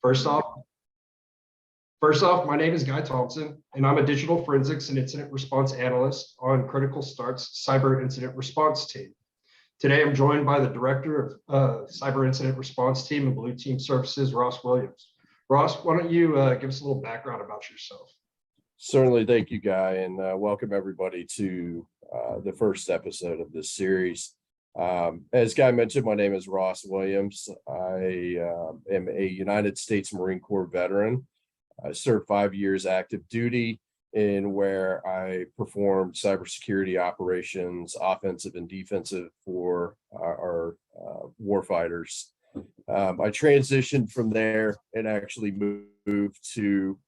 First off, First off, my name is Guy Thompson, and I'm a digital forensics and incident response analyst on Critical Start's Cyber Incident Response Team. Today, I'm joined by the Director of Cyber Incident Response Team and Blue Team Services, Ross Williams. Ross, why don't you give us a little background about yourself? Certainly. Thank you, Guy, and welcome everybody to the first episode of this series. As Guy mentioned, my name is Ross Williams. I am a United States Marine Corps veteran. I served 5 years active duty in where I performed cybersecurity operations, offensive and defensive for our warfighters. I transitioned from there and actually moved to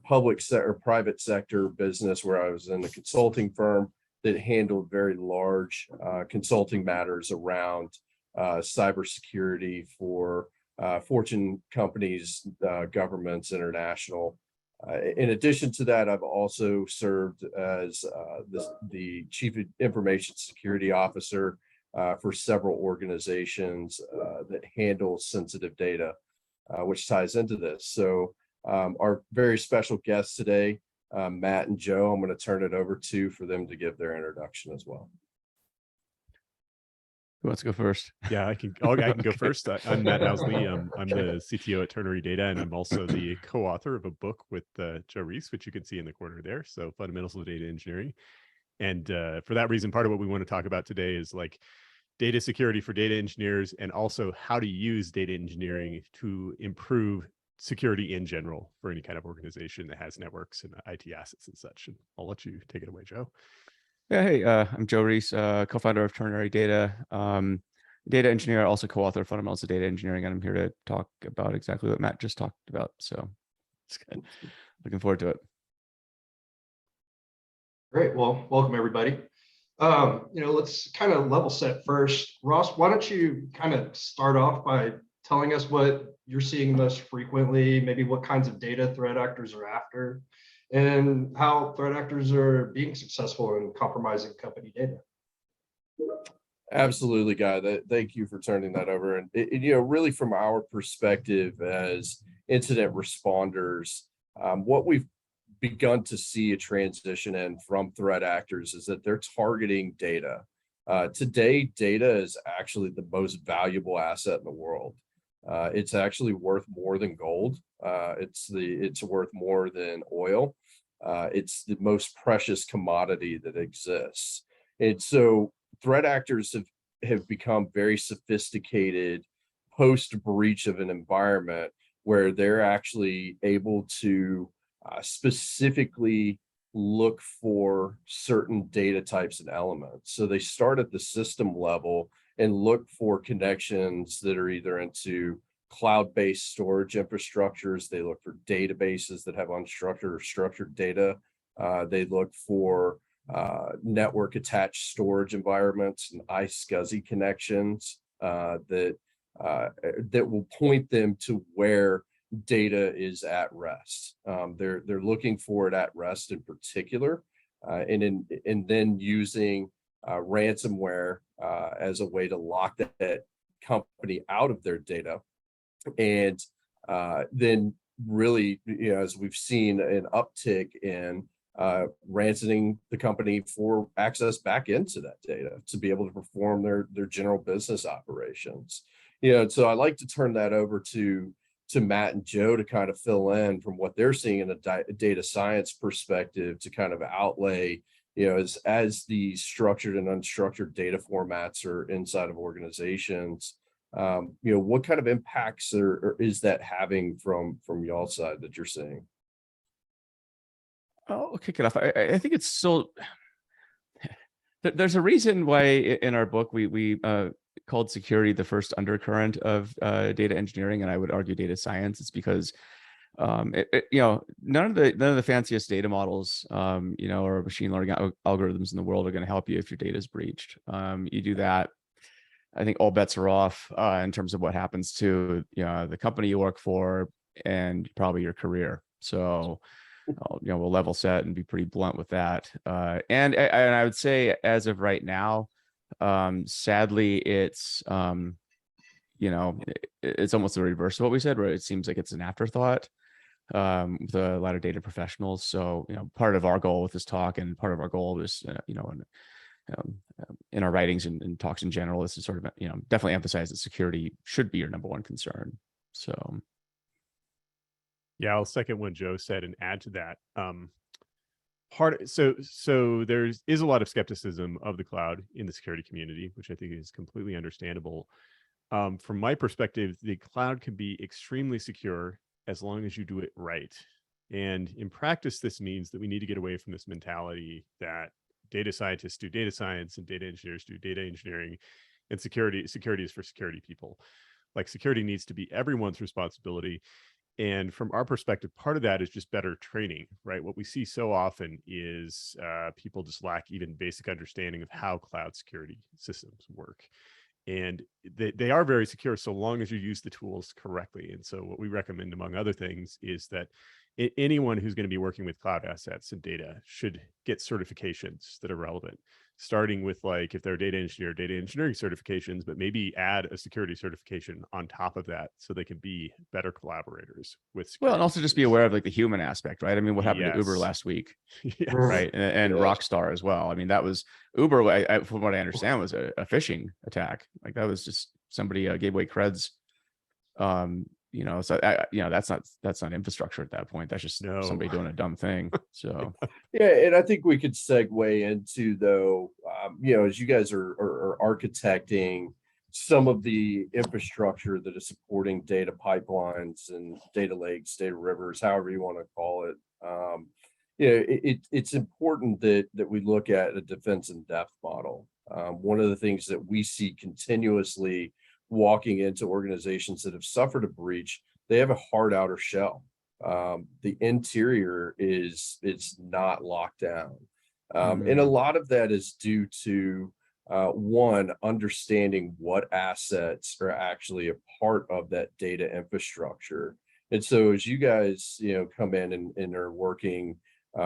public sector, private sector business, where I was in a consulting firm that handled very large consulting matters around cybersecurity for Fortune companies, governments, international. In addition to that, I've also served as the Chief Information Security Officer for several organizations that handle sensitive data, which ties into this. So our very special guests today, Matt and Joe, I'm going to turn it over to for them to give their introduction as well. Who wants to go first? Yeah, I can go first. I'm Matt Housley. I'm the CTO at Ternary Data, and I'm also the co-author of a book with Joe Reis, which you can see in the corner there. So Fundamentals of Data Engineering. And for that reason, part of what we want to talk about today is like data security for data engineers, and also how to use data engineering to improve security in general for any kind of organization that has networks and IT assets and such. And I'll let you take it away, Joe. Yeah, hey, I'm Joe Reis, co-founder of Ternary Data, data engineer, also co-author of Fundamentals of Data Engineering, and I'm here to talk about exactly what Matt just talked about. So it's good. Looking forward to it. Great. Well, welcome everybody. Let's kind of level set first. Ross, why don't you kind of start off by telling us what you're seeing most frequently, maybe what kinds of data threat actors are after, and how threat actors are being successful in compromising company data. Absolutely, Guy. Thank you for turning that over. And really from our perspective as incident responders, what we've begun to see a transition in from threat actors is that they're targeting data. Today, data is actually the most valuable asset in the world. It's actually worth more than gold. It's worth more than oil. It's the most precious commodity that exists. And so threat actors have become very sophisticated post breach of an environment where they're actually able to specifically look for certain data types and elements. So they start at the system level and look for connections that are either into cloud-based storage infrastructures. They look for databases that have unstructured or structured data. They look for network attached storage environments and iSCSI connections that will point them to where data is at rest. They're looking for it at rest in particular, and then using ransomware as a way to lock that company out of their data. And then really, as we've seen an uptick in ransoming the company for access back into that data to be able to perform their general business operations. So I like to turn that over to Matt and Joe to kind of fill in from what they're seeing in a data science perspective to kind of outlay, as the structured and unstructured data formats are inside of organizations, what kind of impacts is that having from y'all's side that you're seeing? I'll kick it off. I think it's still, there's a reason why in our book we called security the first undercurrent of data engineering, and I would argue data science. It's because none of the fanciest data models, or machine learning algorithms in the world are going to help you if your data is breached. You do that, I think all bets are off in terms of what happens to the company you work for and probably your career. So we'll level set and be pretty blunt with that. And I would say as of right now, sadly, it's it's almost the reverse of what we said, where it seems like it's an afterthought with a lot of data professionals. So, part of our goal with this talk, and part of our goal is, in our writings and talks in general, is to sort of, definitely emphasize that security should be your number one concern. So, yeah, I'll second what Joe said and add to that. So there is a lot of skepticism of the cloud in the security community, which I think is completely understandable. From my perspective, the cloud can be extremely secure as long as you do it right. And in practice, this means that we need to get away from this mentality that data scientists do data science and data engineers do data engineering, and security is for security people. Like, security needs to be everyone's responsibility. And from our perspective, part of that is just better training, right? What we see so often is people just lack even basic understanding of how cloud security systems work. And they are very secure so long as you use the tools correctly. And so what we recommend, among other things, is that anyone who's going to be working with cloud assets and data should get certifications that are relevant, starting with, like, if they're a data engineering certifications, but maybe add a security certification on top of that so they can be better collaborators with security. Well, and also just be aware of, like, the human aspect, right? I mean, what happened to Uber Yes. last week, Yes. right? And Yes. Rockstar as well. I mean, that was Uber, from what I understand, was a phishing attack. Like, that was just somebody gave away creds. So that's not infrastructure at that point. That's just somebody doing a dumb thing. So Yeah, and I think we could segue into, though, as you guys are architecting some of the infrastructure that is supporting data pipelines and data lakes, data rivers, however you want to call it. It's important that we look at a defense in depth model. One of the things that we see continuously walking into organizations that have suffered a breach, they have a hard outer shell. The interior it's not locked down. And a lot of that is due to one, understanding what assets are actually a part of that data infrastructure. And so as you guys, come in and are working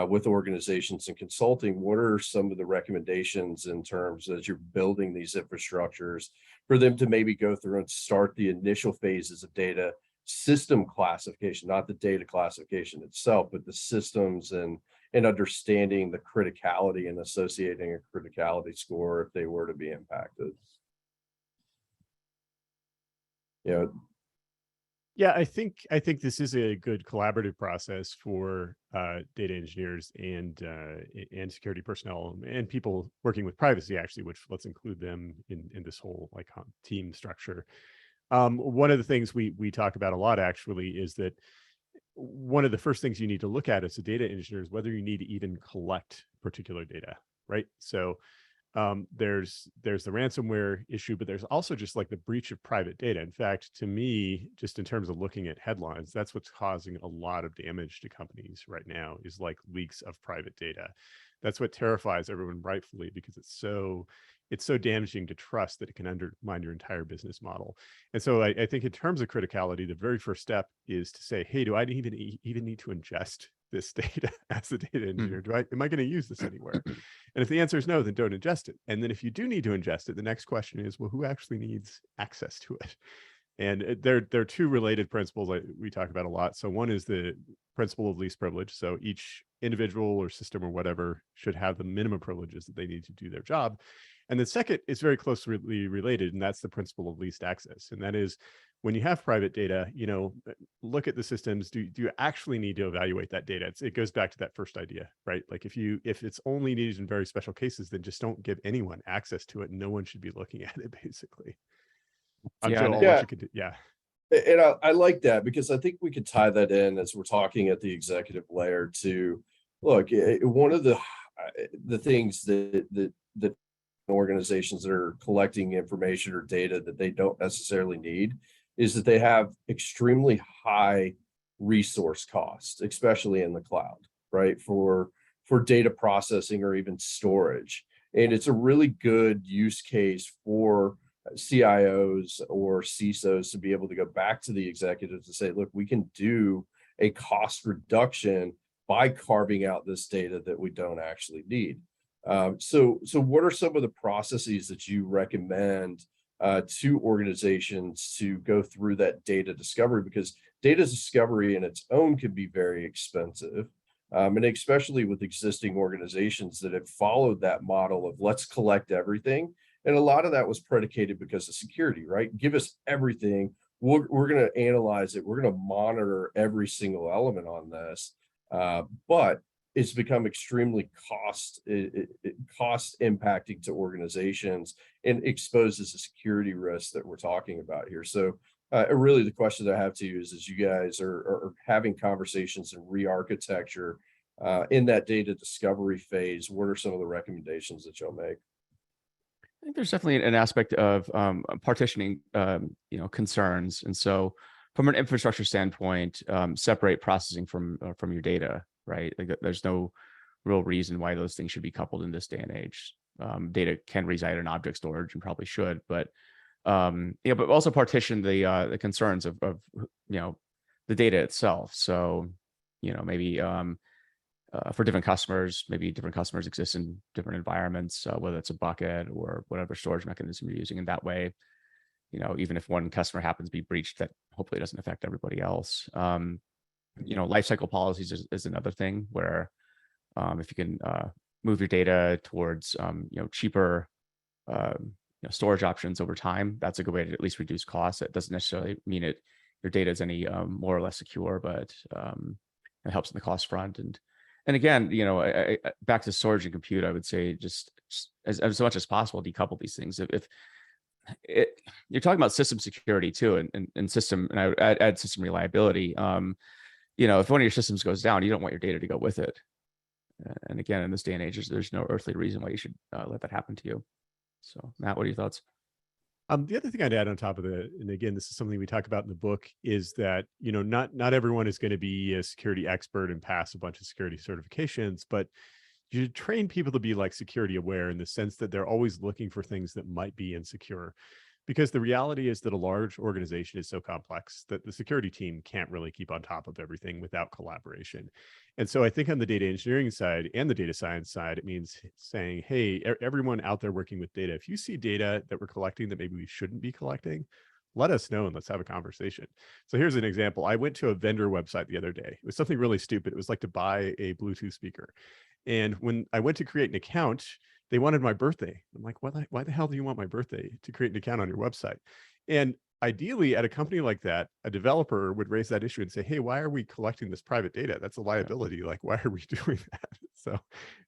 with organizations and consulting, what are some of the recommendations in terms, as you're building these infrastructures, for them to maybe go through and start the initial phases of data system classification, not the data classification itself, but the systems and understanding the criticality and associating a criticality score if they were to be impacted? Yeah, I think this is a good collaborative process for data engineers and security personnel and people working with privacy, actually, which let's include them in this whole team structure. One of the things we talk about a lot, actually, is that one of the first things you need to look at as a data engineer is whether you need to even collect particular data, right? So there's the ransomware issue, but there's also just like the breach of private data. In fact, to me, just in terms of looking at headlines, that's what's causing a lot of damage to companies right now, is like leaks of private data. That's what terrifies everyone, rightfully, because it's so damaging to trust that it can undermine your entire business model. And so I think in terms of criticality, the very first step is to say, hey, do I even need to ingest this data as a data engineer? Am I going to use this anywhere? And if the answer is no, then don't ingest it. And then if you do need to ingest it, the next question is, well, who actually needs access to it? And there are two related principles we talk about a lot. So one is the principle of least privilege. So each individual or system or whatever should have the minimum privileges that they need to do their job. And the second is very closely related, and that's the principle of least access. And that is, when you have private data, look at the systems. Do you actually need to evaluate that data? It goes back to that first idea, right? Like, if it's only needed in very special cases, then just don't give anyone access to it. No one should be looking at it, basically. Joe, I'll let you continue. Yeah. And I like that, because I think we could tie that in as we're talking at the executive layer to, look, one of the things that organizations that are collecting information or data that they don't necessarily need is that they have extremely high resource costs, especially in the cloud, right? For data processing or even storage. And it's a really good use case for CIOs or CISOs to be able to go back to the executives and say, look, we can do a cost reduction by carving out this data that we don't actually need. So what are some of the processes that you recommend to organizations to go through that data discovery, because data discovery in its own can be very expensive. And especially with existing organizations that have followed that model of let's collect everything. And a lot of that was predicated because of security, right? Give us everything. We're going to analyze it. We're going to monitor every single element on this. But it's become extremely cost impacting to organizations and exposes the security risks that we're talking about here. So really the question that I have to you is, as you guys are having conversations and re-architecture in that data discovery phase, what are some of the recommendations that you'll make? I think there's definitely an aspect of partitioning, concerns. And so from an infrastructure standpoint, separate processing from your data, right? Like there's no real reason why those things should be coupled in this day and age. Data can reside in object storage and probably should, but but also partition the concerns of the data itself. So maybe for different customers, maybe different customers exist in different environments, whether it's a bucket or whatever storage mechanism you're using. In that way, even if one customer happens to be breached, that hopefully doesn't affect everybody else. Lifecycle policies is another thing where if you can move your data towards cheaper storage options over time, that's a good way to at least reduce costs. It doesn't necessarily mean your data is any more or less secure, but it helps in the cost front. And again, back to storage and compute, I would say just as much as possible, decouple these things. If you're talking about system security too, and system, and I would add system reliability. If one of your systems goes down, you don't want your data to go with it. And again, in this day and age, there's no earthly reason why you should let that happen to you. So, Matt, what are your thoughts? The other thing I'd add on top of and again, this is something we talk about in the book, is that, not everyone is going to be a security expert and pass a bunch of security certifications, but you train people to be like security aware in the sense that they're always looking for things that might be insecure. Because the reality is that a large organization is so complex that the security team can't really keep on top of everything without collaboration. And so I think on the data engineering side and the data science side, it means saying, hey, everyone out there working with data, if you see data that we're collecting that maybe we shouldn't be collecting, let us know and let's have a conversation. So here's an example. I went to a vendor website the other day. It was something really stupid. It was like to buy a Bluetooth speaker. And when I went to create an account, they wanted my birthday. I'm like, why the hell do you want my birthday to create an account on your website? And ideally, at a company like that, a developer would raise that issue and say, hey, why are we collecting this private data? That's a liability. Like, why are we doing that? So,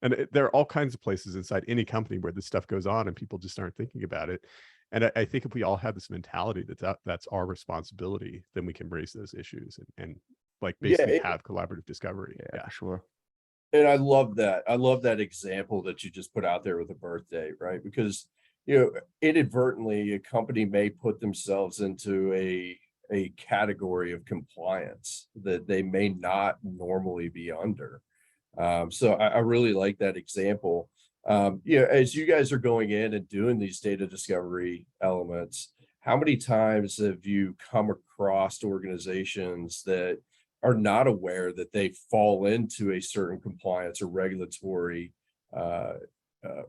and there are all kinds of places inside any company where this stuff goes on and people just aren't thinking about it. And I think if we all have this mentality that's our responsibility, then we can raise those issues and like basically have collaborative discovery. Yeah, for sure. And I love that. I love that example that you just put out there with a birthday, right? Because, inadvertently, a company may put themselves into a category of compliance that they may not normally be under. So I really like that example. As you guys are going in and doing these data discovery elements, how many times have you come across organizations that are not aware that they fall into a certain compliance or regulatory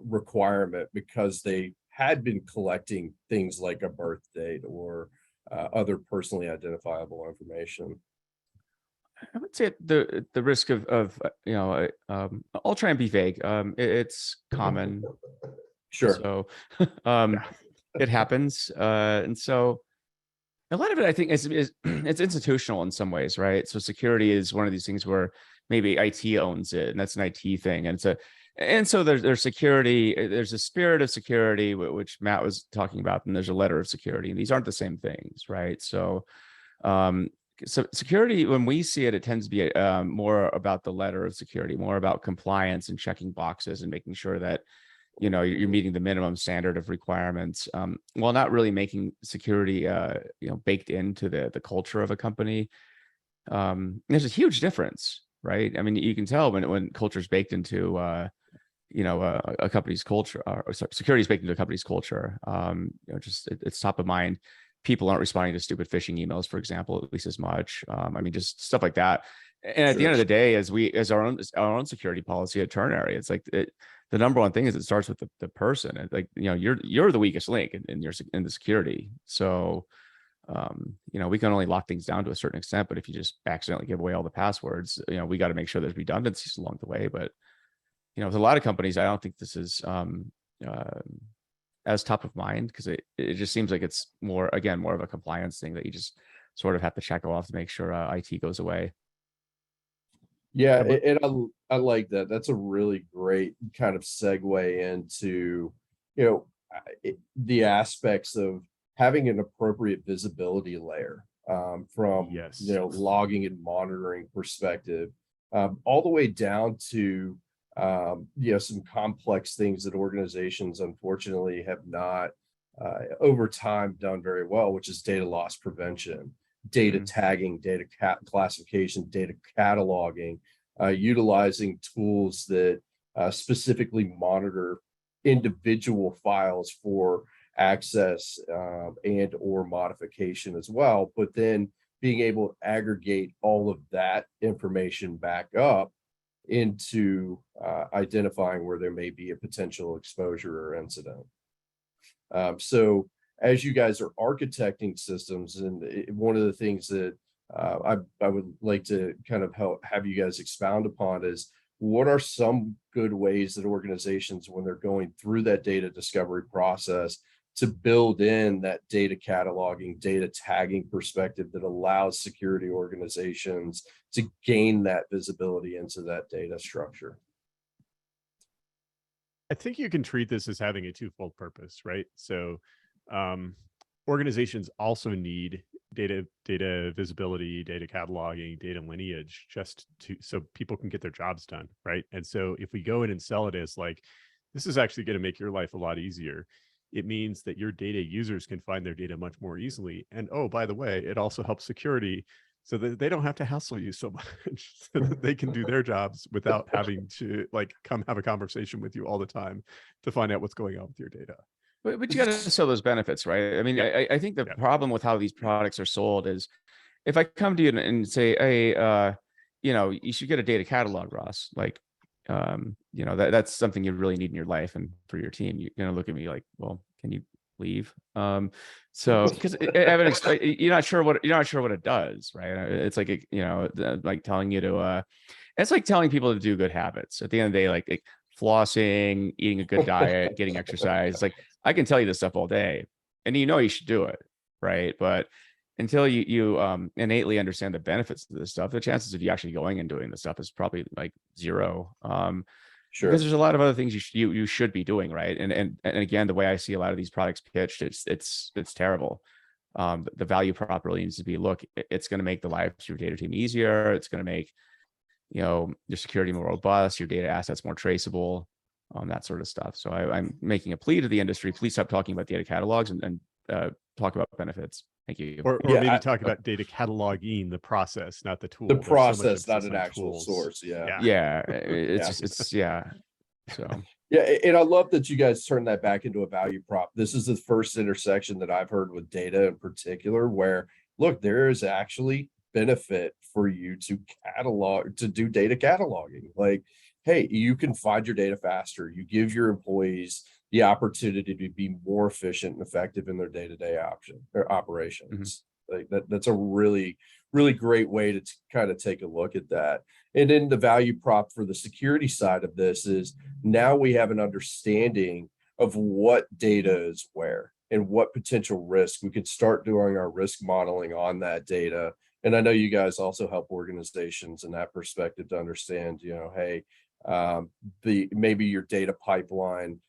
requirement because they had been collecting things like a birth date or other personally identifiable information? I would say the risk of I'll try and be vague. It's common. Sure. So it happens. And so a lot of it, I think, is it's institutional in some ways, right? So security is one of these things where maybe IT owns it, and that's an IT thing. And so there's security, there's a spirit of security, which Matt was talking about, and there's a letter of security, and these aren't the same things, right? So security, when we see it, it tends to be more about the letter of security, more about compliance and checking boxes and making sure that you're meeting the minimum standard of requirements, while not really making security baked into the culture of a company. There's a huge difference, right? I mean, you can tell when culture is baked into a company's culture, or security is baked into a company's culture. It's top of mind. People aren't responding to stupid phishing emails, for example, at least as much. I mean, just stuff like that. And at the end of the day, as our own security policy at Ternary, it's like the number one thing is it starts with the person. And like, you're the weakest link in the security. So, we can only lock things down to a certain extent, but if you just accidentally give away all the passwords, we got to make sure there's redundancies along the way. But, with a lot of companies, I don't think this is as top of mind, because it just seems like it's more of a compliance thing that you just sort of have to check off to make sure IT goes away. Yeah, and I like that. That's a really great kind of segue into, the aspects of having an appropriate visibility layer, from, Yes. logging and monitoring perspective, all the way down to, some complex things that organizations unfortunately have not, over time done very well, which is data loss prevention, data tagging, data classification, data cataloging, utilizing tools that specifically monitor individual files for access, and or modification as well, but then being able to aggregate all of that information back up into identifying where there may be a potential exposure or incident. So as you guys are architecting systems, and one of the things that I would like to kind of have you guys expound upon is, what are some good ways that organizations, when they're going through that data discovery process, to build in that data cataloging, data tagging perspective that allows security organizations to gain that visibility into that data structure? I think you can treat this as having a twofold purpose, right? So organizations also need data visibility, data cataloging, data lineage, so people can get their jobs done, right? And so if we go in and sell it as like, this is actually going to make your life a lot easier, it means that your data users can find their data much more easily. And oh, by the way, it also helps security, so that they don't have to hassle you so much, so that they can do their jobs without having to like come have a conversation with you all the time to find out what's going on with your data. But you got to sell those benefits, right? I mean, Yeah. I think the Yeah. problem with how these products are sold is, if I come to you and say, hey, you should get a data catalog, Ross, like, that's something you really need in your life and for your team, you're going to look at me like, well, can you leave? So, because you're not sure what it does, right? It's like, like telling you to, it's like telling people to do good habits. At the end of the day, like flossing, eating a good diet, getting exercise. Like, I can tell you this stuff all day, and you should do it, right? But until you innately understand the benefits of this stuff, the chances of you actually going and doing this stuff is probably like zero. Sure. Because there's a lot of other things you should be doing, right? And again, the way I see a lot of these products pitched, it's terrible. The value prop really needs to be, look, it's going to make the lives of your data team easier. It's going to make your security more robust, your data assets more traceable, that sort of stuff. So I'm making a plea to the industry: please stop talking about data catalogs and talk about benefits. Thank you. Or maybe talk about data cataloging, the process, not the tool. The There's so much process, not emphasis an on actual tools. source. Yeah. Yeah, so Yeah, and I love that you guys turned that back into a value prop. This is the first intersection that I've heard with data in particular, where look, there is actually benefit for you to do data cataloging. Like, hey, you can find your data faster. You give your employees the opportunity to be more efficient and effective in their day-to-day operations. Like that's a really, really great way to kind of take a look at that. And then the value prop for the security side of this is, now we have an understanding of what data is where and what potential risk. We could start doing our risk modeling on that data. And I know you guys also help organizations in that perspective to understand, hey, maybe your data pipeline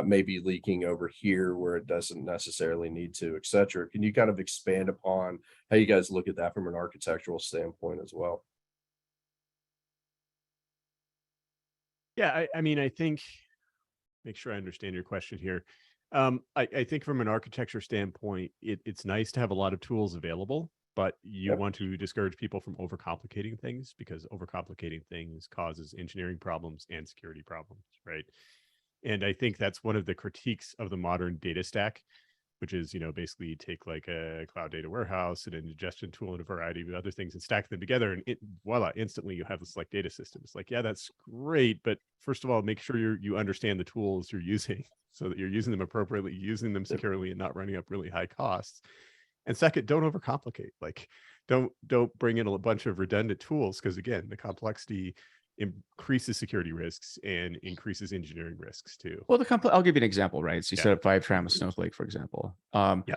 may be leaking over here where it doesn't necessarily need to, et cetera. Can you kind of expand upon how you guys look at that from an architectural standpoint as well? Yeah, I mean, I think, make sure I understand your question here. I think from an architecture standpoint, it's nice to have a lot of tools available, but you want to discourage people from overcomplicating things, because overcomplicating things causes engineering problems and security problems, right? And I think that's one of the critiques of the modern data stack. which is, basically you take like a cloud data warehouse and an ingestion tool and a variety of other things and stack them together, and voila, instantly you have this like data system. It's like, yeah, that's great, but first of all, make sure you understand the tools you're using so that you're using them appropriately, using them securely, and not running up really high costs. And second, don't overcomplicate. Like, don't bring in a bunch of redundant tools, because again, the complexity increases security risks and increases engineering risks too. Well, I'll give you an example, right? So you Yeah. set up Fivetran with Snowflake, for example. Yeah.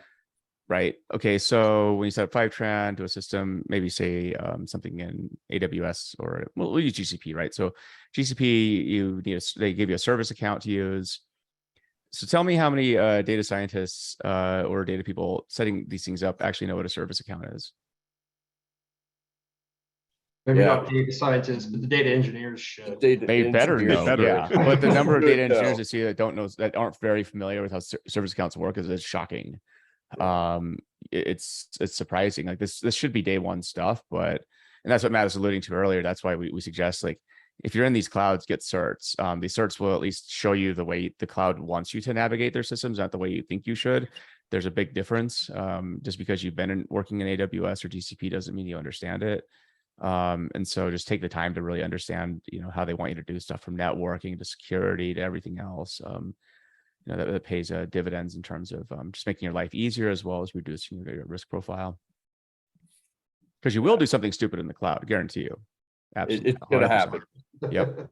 Right. Okay. So when you set up Fivetran to a system, maybe say something in AWS, or we'll use GCP, right? So GCP, they give you a service account to use. So tell me how many data scientists or data people setting these things up actually know what a service account is. Maybe Yeah. not data scientists, but the data engineers should. They better engineers know, better. yeah. But the number of data Should know. engineers I see that don't know, that aren't very familiar with how service accounts work, is shocking. It's surprising. Like this should be day one stuff, and that's what Matt was alluding to earlier. That's why we suggest, like, if you're in these clouds, get certs. These certs will at least show you the way the cloud wants you to navigate their systems, not the way you think you should. There's a big difference. Just because you've been working in AWS or GCP doesn't mean you understand it. And so just take the time to really understand, how they want you to do stuff, from networking to security to everything else. That pays dividends in terms of just making your life easier, as well as reducing your risk profile. Because you will do something stupid in the cloud, guarantee you. Absolutely, It's going to 100%. happen. Yep.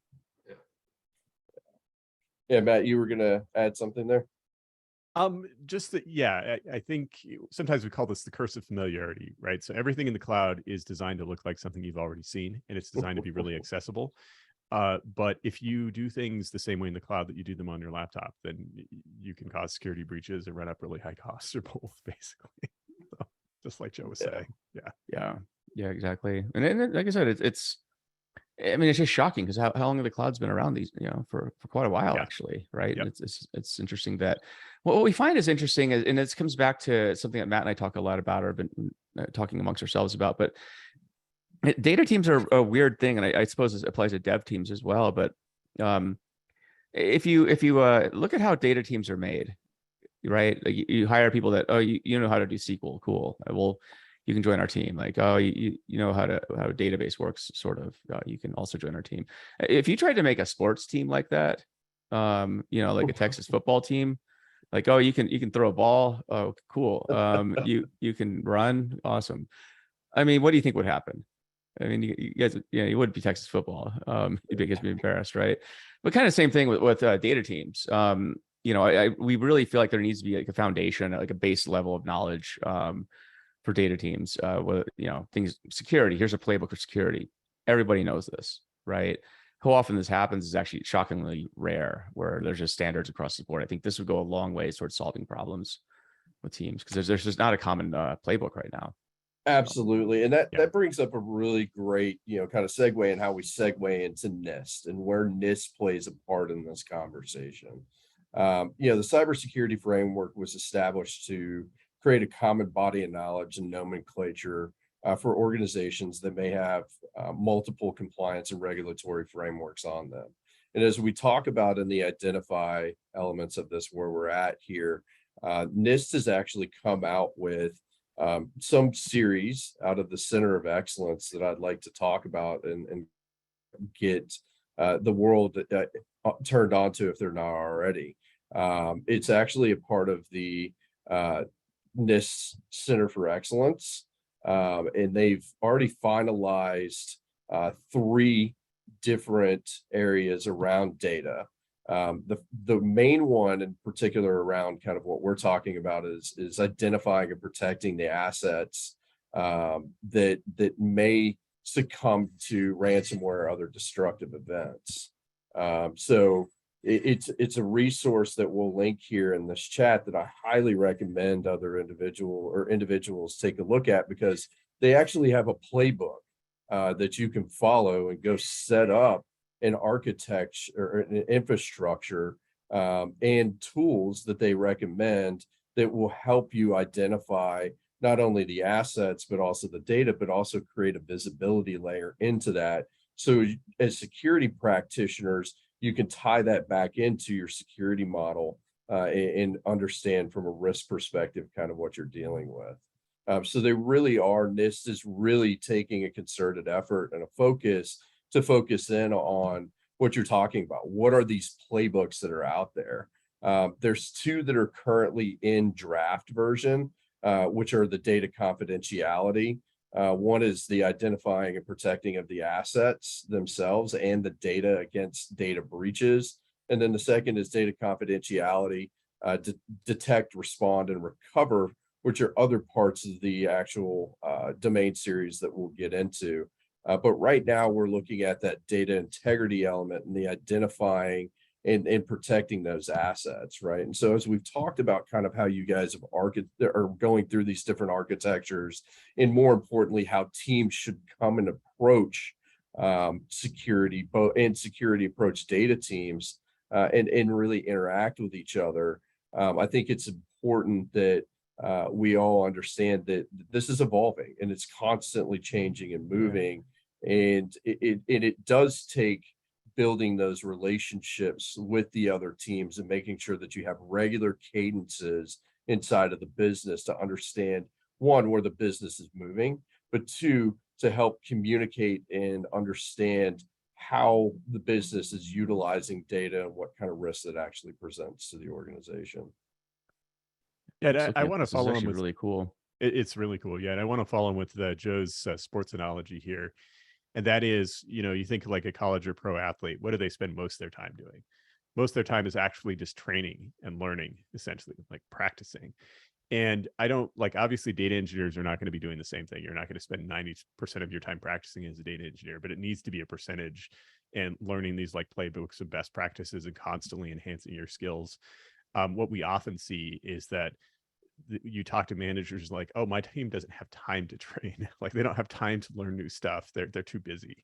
Yeah, Matt, you were going to add something there? Just that, yeah, I think sometimes we call this the curse of familiarity, right? So everything in the cloud is designed to look like something you've already seen, and it's designed to be really accessible. But if you do things the same way in the cloud that you do them on your laptop, then you can cause security breaches and run up really high costs, or both, basically. So, just like Joe was saying. Yeah, exactly. And then, like I said, it's just shocking, because how long have the clouds been around these, for quite a while, actually, right? Yep. And it's interesting that what we find is interesting, and this comes back to something that Matt and I talk a lot about, or have been talking amongst ourselves about, but data teams are a weird thing, and I suppose it applies to dev teams as well. But if you look at how data teams are made, right? Like you hire people that, oh, you know how to do SQL, cool. Well, you can join our team. Like, oh, you know how a database works, sort of. You can also join our team. If you tried to make a sports team like that, like a Texas football team, like, oh, you can throw a ball. Oh, cool. You can run. Awesome. What do you think would happen? You guys, you wouldn't be Texas football. You'd be embarrassed, right? But kind of same thing with data teams. We really feel like there needs to be like a foundation, like a base level of knowledge for data teams. Things, security. Here's a playbook for security. Everybody knows this, right? How often this happens is actually shockingly rare, where there's just standards across the board. I think this would go a long way towards solving problems with teams, because there's just not a common playbook right now. Absolutely. And that brings up a really great, kind of segue in how we segue into NIST and where NIST plays a part in this conversation. The cybersecurity framework was established to create a common body of knowledge and nomenclature for organizations that may have multiple compliance and regulatory frameworks on them. And as we talk about in the identify elements of this, where we're at here, NIST has actually come out with some series out of the Center of Excellence that I'd like to talk about and get the world turned on to, if they're not already. It's actually a part of the NIST Center for Excellence, and they've already finalized 3 different areas around data. The main one in particular around kind of what we're talking about is identifying and protecting the assets that may succumb to ransomware or other destructive events. So it's a resource that we'll link here in this chat that I highly recommend other individuals take a look at, because they actually have a playbook that you can follow and go set up an architecture or an infrastructure and tools that they recommend that will help you identify not only the assets, but also the data, but also create a visibility layer into that. So as security practitioners, you can tie that back into your security model and understand from a risk perspective kind of what you're dealing with. So they really are, NIST is really taking a concerted effort and a focus to focus in on what you're talking about. What are these playbooks that are out there? There's two that are currently in draft version, which are the data confidentiality. One is the identifying and protecting of the assets themselves and the data against data breaches. And then the second is data confidentiality, detect, respond, and recover, which are other parts of the actual domain series that we'll get into. But right now we're looking at that data integrity element and the identifying and protecting those assets, right? And so as we've talked about kind of how you guys are going through these different architectures, and more importantly, how teams should come and approach security approach data teams and really interact with each other. I think it's important that we all understand that this is evolving and it's constantly changing and moving. And it does take building those relationships with the other teams and making sure that you have regular cadences inside of the business to understand, one, where the business is moving, but two, to help communicate and understand how the business is utilizing data and what kind of risks it actually presents to the organization. Yeah, I want to follow on actually with really cool. It's really cool. Yeah, and I want to follow on with Joe's sports analogy here. And that is, you think like a college or pro athlete, what do they spend most of their time doing? Most of their time is actually just training and learning, essentially, like practicing. And I don't obviously data engineers are not going to be doing the same thing. You're not going to spend 90% of your time practicing as a data engineer, but it needs to be a percentage, and learning these playbooks of best practices and constantly enhancing your skills. What we often see is that you talk to managers like, oh, my team doesn't have time to train. They don't have time to learn new stuff. They're too busy.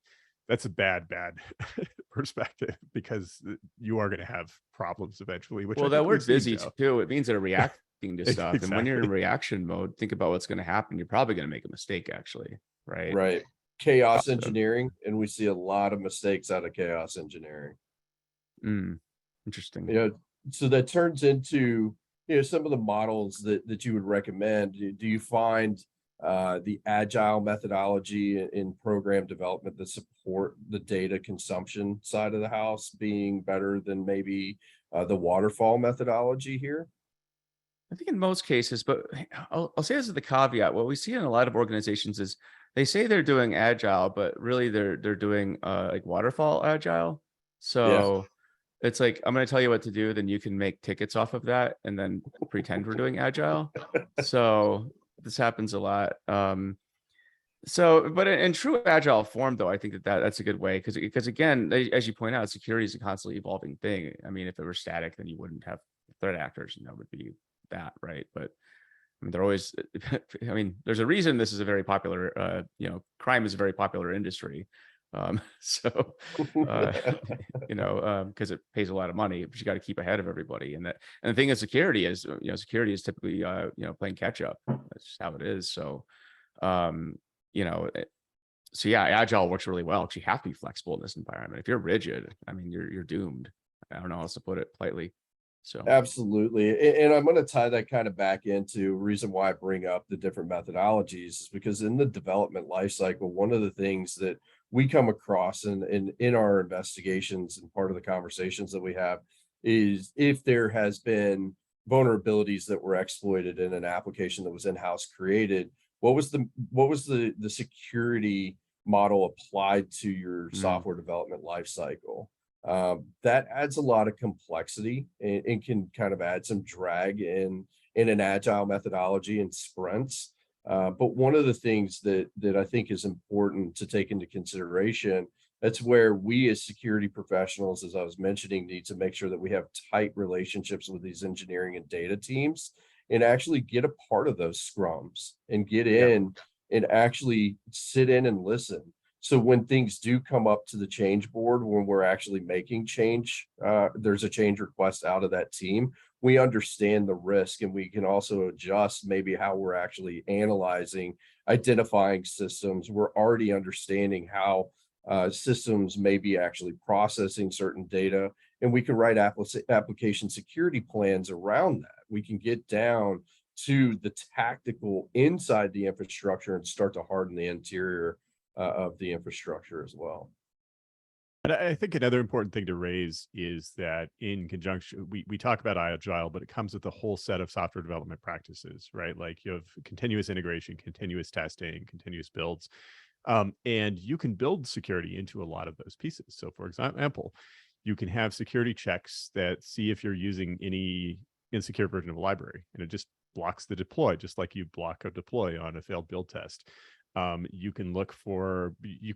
That's a bad perspective, because you are going to have problems eventually. Well, that word busy too, it means they're reacting to stuff. Exactly. And when you're in reaction mode, think about what's going to happen. You're probably going to make a mistake, actually. Right. Right. Chaos engineering. And we see a lot of mistakes out of chaos engineering. Interesting. So that turns into, some of the models that you would recommend. Do you find the agile methodology in program development that support the data consumption side of the house being better than maybe the waterfall methodology here? I think in most cases, but I'll say this as the caveat. What we see in a lot of organizations is they say they're doing agile, but really they're doing waterfall agile. So it's like, I'm going to tell you what to do, then you can make tickets off of that and then pretend we're doing agile. So this happens a lot. But in true agile form, though, I think that's a good way, because again, as you point out, security is a constantly evolving thing. I mean, if it were static, then you wouldn't have threat actors, and that would be that, right? But I mean, they're always, I mean, there's a reason this is a very popular, crime is a very popular industry. Because it pays a lot of money, but you got to keep ahead of everybody. And the thing is, security is typically, playing catch up. That's just how it is. So, agile works really well, because you have to be flexible in this environment. If you're rigid, I mean, you're doomed. I don't know how else to put it politely. So absolutely. And I'm going to tie that kind of back into reason why I bring up the different methodologies is because in the development lifecycle, one of the things that we come across in our investigations and part of the conversations that we have is if there has been vulnerabilities that were exploited in an application that was in-house created, what was the security model applied to your software development lifecycle? That adds a lot of complexity and can kind of add some drag in an agile methodology and sprints. But one of the things that I think is important to take into consideration, that's where we as security professionals, as I was mentioning, need to make sure that we have tight relationships with these engineering and data teams and actually get a part of those scrums and get in and actually sit in and listen. So when things do come up to the change board, when we're actually making change, there's a change request out of that team, we understand the risk, and we can also adjust maybe how we're actually analyzing, identifying systems. We're already understanding how systems may be actually processing certain data, and we can write application security plans around that. We can get down to the tactical inside the infrastructure and start to harden the interior of the infrastructure as well. And I think another important thing to raise is that in conjunction, we talk about Agile, but it comes with a whole set of software development practices, right? Like you have continuous integration, continuous testing, continuous builds. And you can build security into a lot of those pieces. So for example, you can have security checks that see if you're using any insecure version of a library, and it just blocks the deploy, just like you block a deploy on a failed build test. You can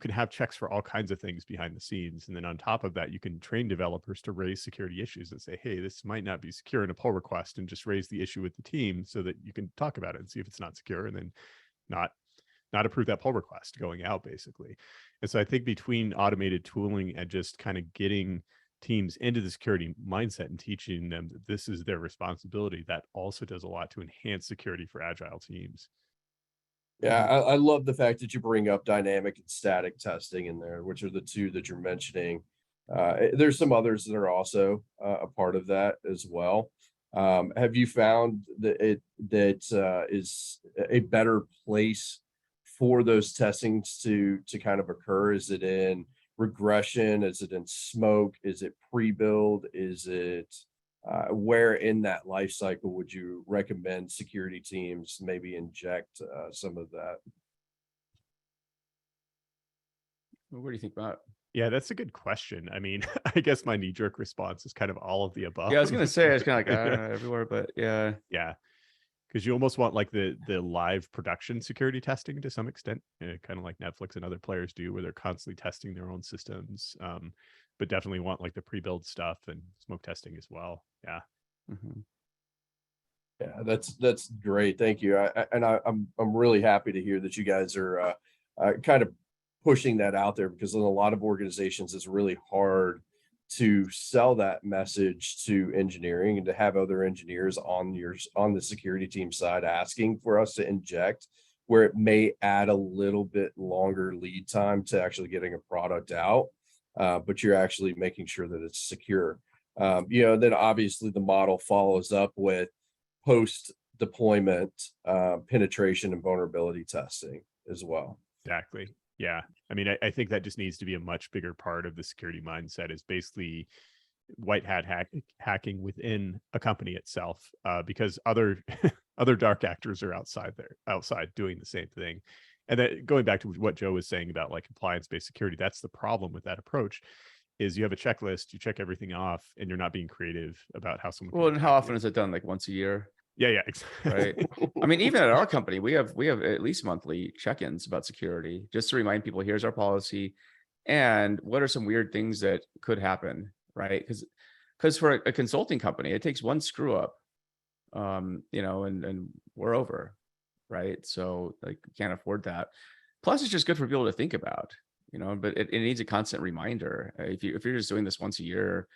have checks for all kinds of things behind the scenes. And then on top of that, you can train developers to raise security issues and say, hey, this might not be secure in a pull request, and just raise the issue with the team so that you can talk about it and see if it's not secure, and then not approve that pull request going out, basically. And so I think between automated tooling and just kind of getting teams into the security mindset and teaching them that this is their responsibility, that also does a lot to enhance security for agile teams. Yeah, I love the fact that you bring up dynamic and static testing in there, which are the two that you're mentioning. There's some others that are also a part of that as well. Have you found that is a better place for those testings to kind of occur? Is it in regression? Is it in smoke? Is it pre-build? Is it where in that life cycle would you recommend security teams maybe inject some of that? What do you think about? Yeah, that's a good question. I mean, I guess my knee-jerk response is kind of all of the above. Yeah, I was gonna say it's kind of like everywhere, but yeah. Yeah, because you almost want like the live production security testing to some extent, kind of like Netflix and other players do, where they're constantly testing their own systems. But definitely want like the pre-build stuff and smoke testing as well. Yeah. Mm-hmm. Yeah, that's great. Thank you. I'm really happy to hear that you guys are kind of pushing that out there, because in a lot of organizations it's really hard to sell that message to engineering and to have other engineers on the security team side asking for us to inject, where it may add a little bit longer lead time to actually getting a product out, but you're actually making sure that it's secure. Then obviously the model follows up with post deployment penetration and vulnerability testing as well. Exactly. Yeah. I mean, I think that just needs to be a much bigger part of the security mindset, is basically white hat hacking within a company itself, because other dark actors are outside doing the same thing. And then going back to what Joe was saying about like compliance-based security, that's the problem with that approach, is you have a checklist, you check everything off, and you're not being creative about how someone. Well, and how often is it done? Like once a year? Yeah, exactly. Right. I mean, even at our company, we have at least monthly check-ins about security, just to remind people, here's our policy, and what are some weird things that could happen, right? Because for a consulting company, it takes one screw up, and we're over, right? So like, we can't afford that. Plus, it's just good for people to think about, but it needs a constant reminder. If you're just doing this once a year,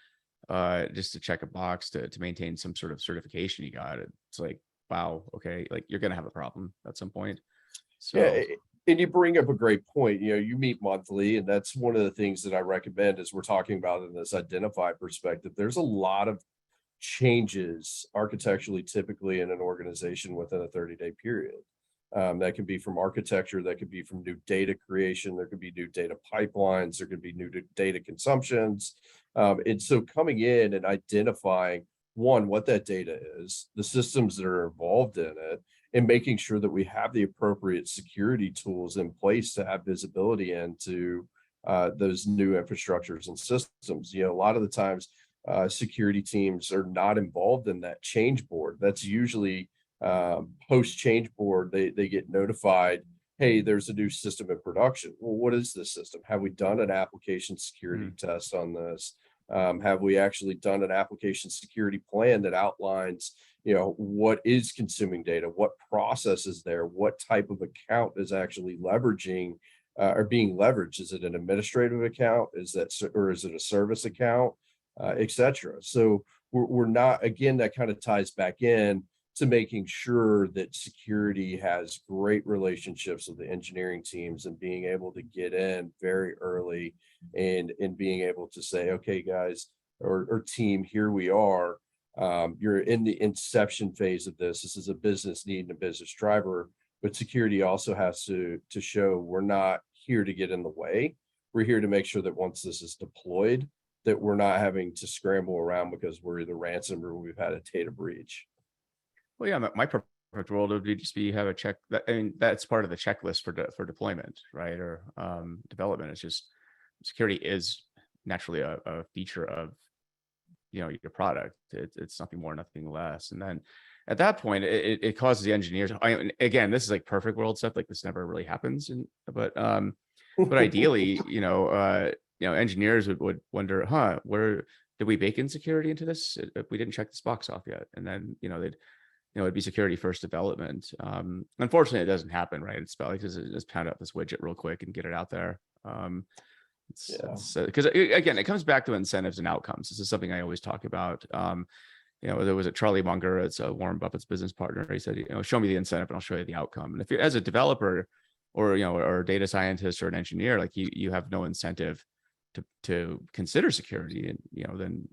just to check a box to maintain some sort of certification you got, it's like, wow, okay, like you're gonna have a problem at some point. So yeah, and you bring up a great point. You meet monthly, and that's one of the things that I recommend as we're talking about in this identify perspective. There's a lot of changes architecturally typically in an organization within a 30-day period. That can be from architecture, that could be from new data creation, there could be new data pipelines, there could be new data consumptions. And so coming in and identifying, one, what that data is, the systems that are involved in it, and making sure that we have the appropriate security tools in place to have visibility into those new infrastructures and systems. A lot of the times security teams are not involved in that change board. That's usually post change board. They get notified, hey, there's a new system in production. Well, what is this system? Have we done an application security test on this? Have we actually done an application security plan that outlines, what is consuming data, what process is there, what type of account is actually leveraging or being leveraged? Is it an administrative account? Or is it a service account, et cetera? So we're not, again, that kind of ties back in to making sure that security has great relationships with the engineering teams and being able to get in very early and being able to say, okay, guys, or team, here we are. You're in the inception phase of this. This is a business need and a business driver, but security also has to show we're not here to get in the way. We're here to make sure that once this is deployed, that we're not having to scramble around because we're either ransom or we've had a data breach. Well, yeah, my perfect world would be just be have a check that, I mean, that's part of the checklist for deployment, right? Or development. It's just security is naturally a feature of, you know, your product. It's nothing more, nothing less. And then at that point, it causes the engineers. Again, this is like perfect world stuff. Like this never really happens. But ideally, engineers would wonder, where did we bake in security into this? We didn't check this box off yet. And then, it'd be security first development. Unfortunately, it doesn't happen, right? It's about like, just pound out this widget real quick and get it out there. Because again, it comes back to incentives and outcomes. This is something I always talk about. There was a Charlie Munger, it's Warren Buffett's business partner. He said, show me the incentive and I'll show you the outcome. And if you're as a developer or a data scientist or an engineer, like you have no incentive to consider security, and then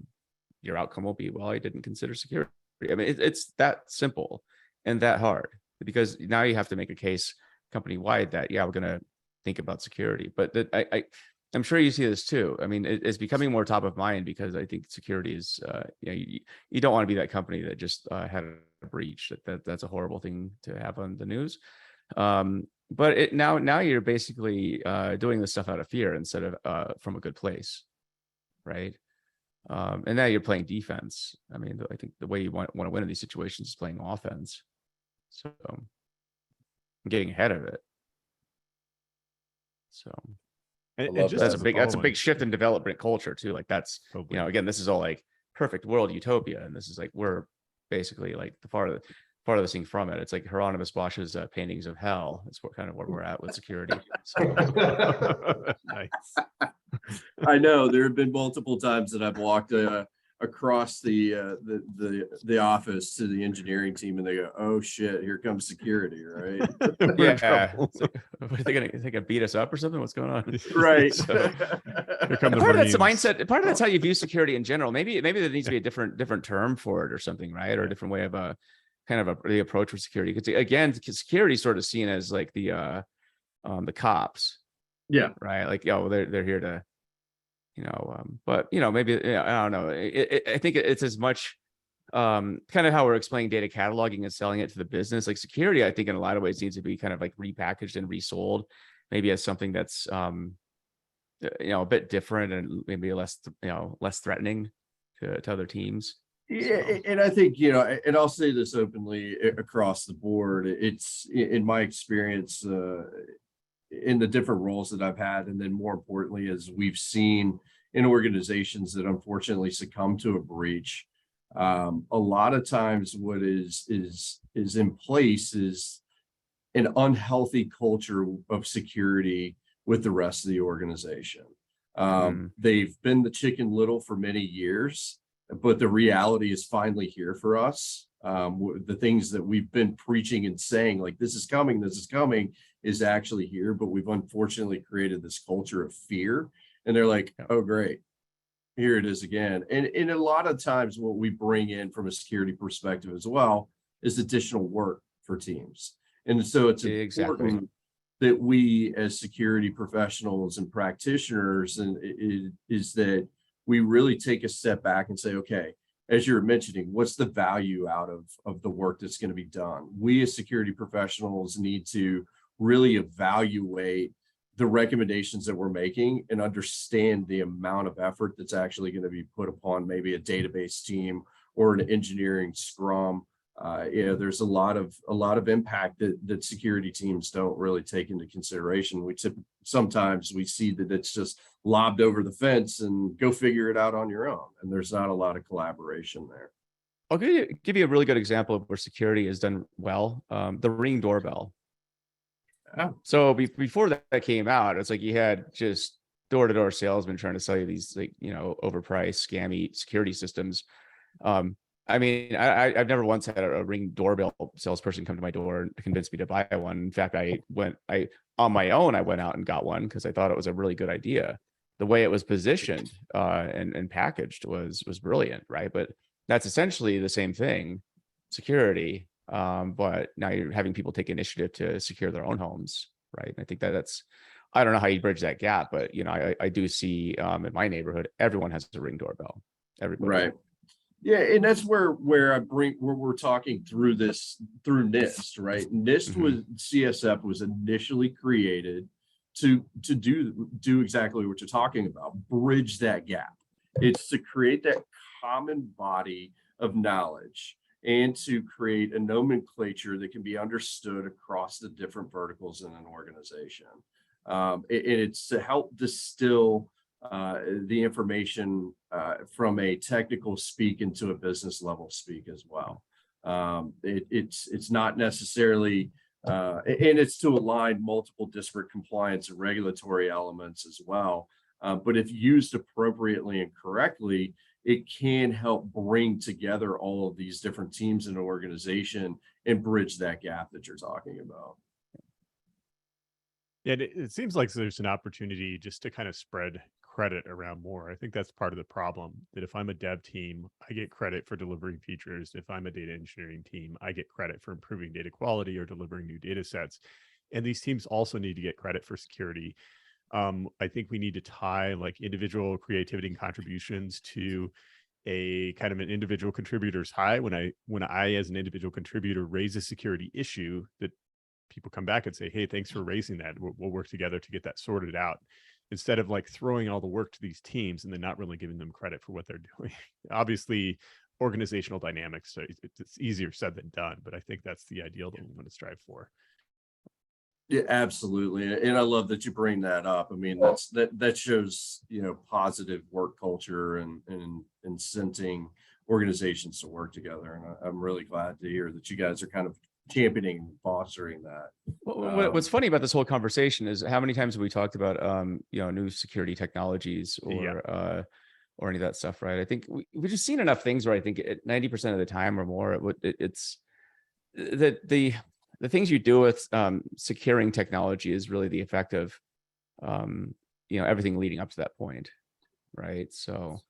your outcome will be, well, I didn't consider security. I mean, it's that simple and that hard, because now you have to make a case company wide that, we're going to think about security. But I'm sure you see this too. I mean, it's becoming more top of mind because I think security is, you don't want to be that company that just had a breach. That's a horrible thing to have on the news. But now you're basically doing this stuff out of fear instead of from a good place, right? And now you're playing defense. I mean, I think the way you want to win in these situations is playing offense. So getting ahead of it. So that's a big shift in development culture too. Like that's, again, this is all like perfect world utopia. And this is like, we're basically like the farthest thing from it. It's like Hieronymus Bosch's paintings of hell. It's kind of where we're at with security. So. Nice. I know there have been multiple times that I've walked across the office to the engineering team, and they go, "Oh shit, here comes security!" Right? Yeah. Are they gonna beat us up or something? What's going on? Right. So, Here come the part of that's the Marines. mindset. Part of that's how you view security in general. Maybe there needs to be a different term for it or something, right? Or a different way of the approach for security. Because again, security is sort of seen as like the cops. Yeah. Right. Like, they're here to, but maybe, I don't know. I think it's as much kind of how we're explaining data cataloging and selling it to the business. Like security, I think in a lot of ways needs to be kind of like repackaged and resold, maybe as something that's a bit different and maybe less threatening to other teams. Yeah, and I think, and I'll say this openly across the board, it's in my experience in the different roles that I've had, and then more importantly, as we've seen in organizations that unfortunately succumb to a breach, a lot of times what is in place is an unhealthy culture of security with the rest of the organization. They've been the Chicken Little for many years, but the reality is finally here for us. The things that we've been preaching and saying, like this is coming, is actually here, but we've unfortunately created this culture of fear. And they're like, oh, great, here it is again. And a lot of times what we bring in from a security perspective as well is additional work for teams. And so it's important that we as security professionals and practitioners is that we really take a step back and say, okay, as you're mentioning, what's the value out of the work that's going to be done? We as security professionals need to really evaluate the recommendations that we're making and understand the amount of effort that's actually going to be put upon maybe a database team or an engineering scrum. There's a lot of impact that security teams don't really take into consideration. Sometimes we see that it's just lobbed over the fence and go figure it out on your own, and there's not a lot of collaboration there. I'll give you a really good example of where security is done well. The Ring doorbell. Oh. So before that came out, it's like you had just door-to-door salesmen trying to sell you these overpriced, scammy security systems. I mean, I've never once had a Ring doorbell salesperson come to my door and convince me to buy one. In fact, I on my own, I went out and got one because I thought it was a really good idea. The way it was positioned and packaged was brilliant, right? But that's essentially the same thing, security. But now you're having people take initiative to secure their own homes, right? And I think that's, I don't know how you bridge that gap, but you know, I do see in my neighborhood, everyone has a Ring doorbell. Everybody. Right. Yeah, and that's where we're talking through through NIST, right? NIST was CSF was initially created to do exactly what you're talking about, bridge that gap. It's to create that common body of knowledge and to create a nomenclature that can be understood across the different verticals in an organization. And it's to help distill the information from a technical speak into a business level speak as well. It's not necessarily, and it's to align multiple disparate compliance and regulatory elements as well. But if used appropriately and correctly, it can help bring together all of these different teams in an organization and bridge that gap that you're talking about. Yeah, it seems like there's an opportunity just to kind of spread credit around more. I think that's part of the problem, that if I'm a dev team, I get credit for delivering features. If I'm a data engineering team, I get credit for improving data quality or delivering new data sets. And these teams also need to get credit for security. I think we need to tie like individual creativity and contributions to a kind of an individual contributor's high. When I as an individual contributor raise a security issue, that people come back and say, hey, thanks for raising that. We'll work together to get that sorted out, instead of like throwing all the work to these teams and then not really giving them credit for what they're doing. Obviously, organizational dynamics, so it's easier said than done, but I think that's the ideal that we want to strive for. Yeah, absolutely. And I love that you bring that up. I mean, that shows, you know, positive work culture and incenting organizations to work together. And I'm really glad to hear that you guys are kind of championing and fostering that. What's funny about this whole conversation is how many times have we talked about you know, new security technologies or any of that stuff, right? I think we've just seen enough things where I think 90% of the time or more, it's that the things you do with securing technology is really the effect of you know, everything leading up to that point, right? So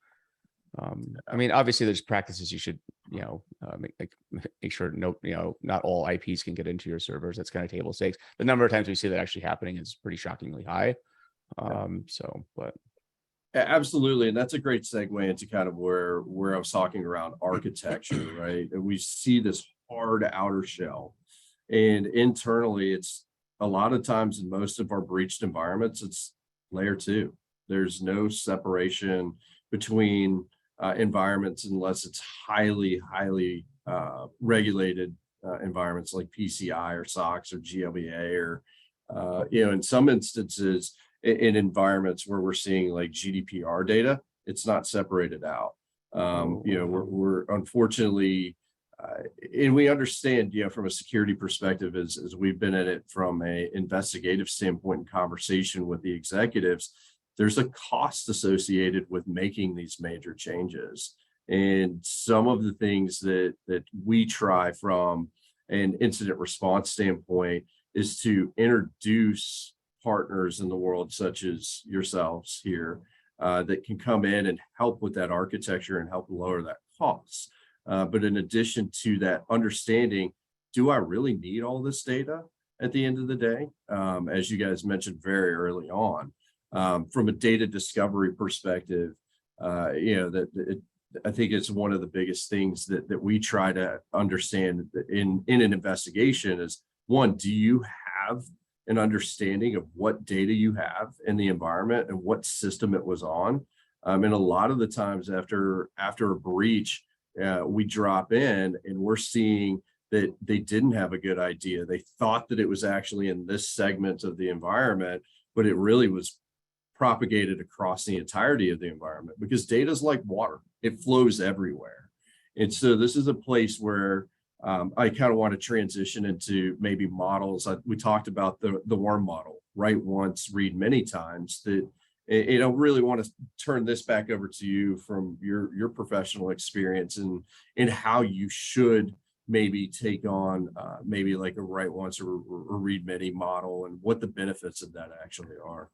I mean, obviously there's practices you should, you know, make sure not all IPs can get into your servers. That's kind of table stakes. The number of times we see that actually happening is pretty shockingly high. But absolutely. And that's a great segue into kind of where I was talking around architecture, right? And we see this hard outer shell, and internally it's a lot of times in most of our breached environments, it's layer 2. There's no separation between environments unless it's highly regulated environments like PCI or SOX or GLBA, or you know, in some instances in environments where we're seeing like GDPR data, it's not separated out. You know, we're unfortunately and we understand, you know, from a security perspective, as we've been in it from a investigative standpoint and conversation with the executives, there's a cost associated with making these major changes. And some of the things that we try from an incident response standpoint is to introduce partners in the world, such as yourselves here, that can come in and help with that architecture and help lower that cost. But in addition to that understanding, do I really need all this data at the end of the day? As you guys mentioned very early on, from a data discovery perspective, you know, I think it's one of the biggest things that we try to understand in an investigation is, one, do you have an understanding of what data you have in the environment and what system it was on? And a lot of the times after a breach, we drop in and we're seeing that they didn't have a good idea. They thought that it was actually in this segment of the environment, but it really was propagated across the entirety of the environment, because data is like water. It flows everywhere. And so this is a place where I kind of want to transition into maybe models. We talked about the worm model, write once, read many times, that really want to turn this back over to you from your professional experience and how you should maybe take on maybe like a write once or read many model and what the benefits of that actually are.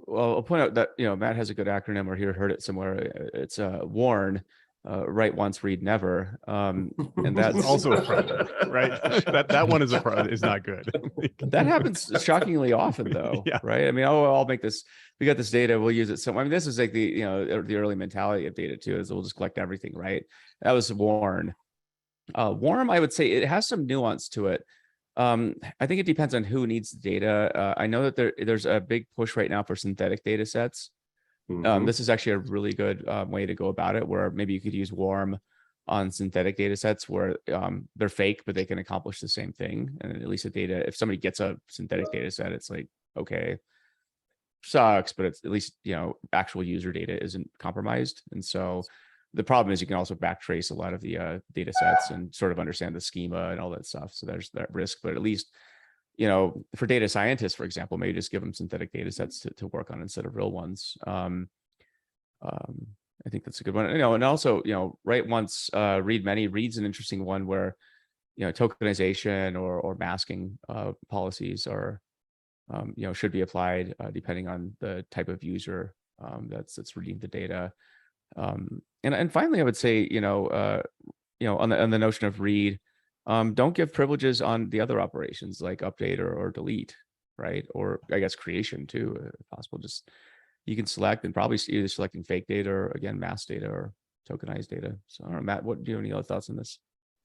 Well, I'll point out that, Matt has a good acronym, or he heard it somewhere. It's WARN, write once, read never. And that's also a problem, right? that one is is not good. That happens shockingly often, though, Yeah. right? I mean, I'll make this. We got this data. We'll use it. So, I mean, this is like the early mentality of data too, is we'll just collect everything, right? That was WARN. WARM, I would say it has some nuance to it. I think it depends on who needs the data. I know that there's a big push right now for synthetic data sets. This is actually a really good way to go about it, where maybe you could use WARM on synthetic data sets where they're fake, but they can accomplish the same thing. And at least the data, if somebody gets a synthetic data set, it's like, okay, sucks, but it's at least, actual user data isn't compromised. And so the problem is you can also backtrace a lot of the data sets and sort of understand the schema and all that stuff. So there's that risk, but at least, for data scientists, for example, maybe just give them synthetic data sets to work on instead of real ones. I think that's a good one. And also, write once, read many. Read's an interesting one where, tokenization or masking policies are, should be applied depending on the type of user that's reading the data. And finally, I would say, on the notion of read, don't give privileges on the other operations like update or delete, right? Or I guess creation too, if possible. Just you can select, and probably either selecting fake data or again mass data or tokenized data. So, I don't know, Matt, do you have any other thoughts on this?